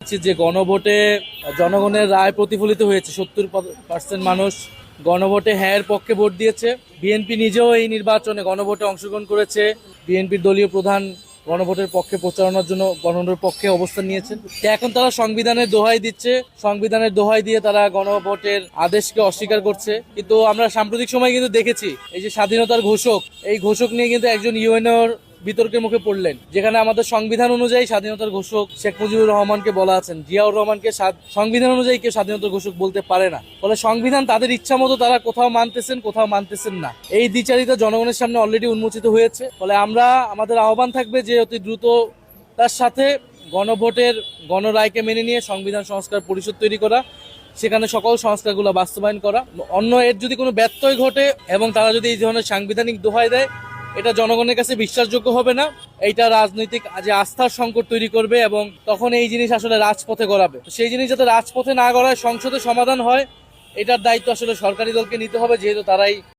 যে গণভোটে জনগণের রায় প্রতিফলিত হয়েছে। 70% মানুষ গণভোটে হ্যাঁর পক্ষে ভোট দিয়েছে। বিএনপি নিজেও এই নির্বাচনে গণভোটে অংশগ্রহণ করেছে। বিএনপির দলীয় প্রধান গণভোটের পক্ষে প্রচারণার জন্য গণভোটের পক্ষে অবস্থান নিয়েছেন। এখন তারা সংবিধানের দোহাই দিচ্ছে, সংবিধানের দোহাই দিয়ে তারা গণভোটের আদেশকে অস্বীকার করছে। কিন্তু আমরা সাম্প্রতিক সময় কিন্তু দেখেছি এই যে স্বাধীনতার ঘোষক, এই ঘোষক নিয়ে কিন্তু একজন ইউএনওর বিতর্কের মুখে পড়লেন, যেখানে আমাদের সংবিধান অনুযায়ী স্বাধীনতার ঘোষক শেখ মুজিবুর রহমানকে বলা আছেন, জিয়াউর রহমানকে সংবিধান অনুযায়ী কেউ স্বাধীনতার ঘোষক বলতে পারে না। ফলে সংবিধান তাদের ইচ্ছা মতো তারা কোথাও মানতেছেন, কোথাও মানতেছেন না। এই দ্বিচারিতা জনগণের সামনে অলরেডি উন্মোচিত হয়েছে। ফলে আমরা আমাদের আহ্বান থাকবে যে অতি দ্রুত তার সাথে গণভোটের গণরায়কে মেনে নিয়ে সংবিধান সংস্কার পরিষদ তৈরি করা, সেখানে সকল সংস্কারগুলো বাস্তবায়ন করা। অন্য এর যদি কোনো ব্যত্যয় ঘটে এবং তারা যদি এই ধরনের সাংবিধানিক দোহাই দেয়, এটা জনগণের কাছে বিশ্বাসযোগ্য হবে না। এইটা রাজনৈতিক যে আস্থার সংকট তৈরি করবে এবং তখন এই জিনিস আসলে রাজপথে গড়াবে। সেই জিনিস যাতে রাজপথে না গড়ায়, সংসদে সমাধান হয়, এটার দায়িত্ব আসলে সরকারি দলকে নিতে হবে, যেহেতু তারাই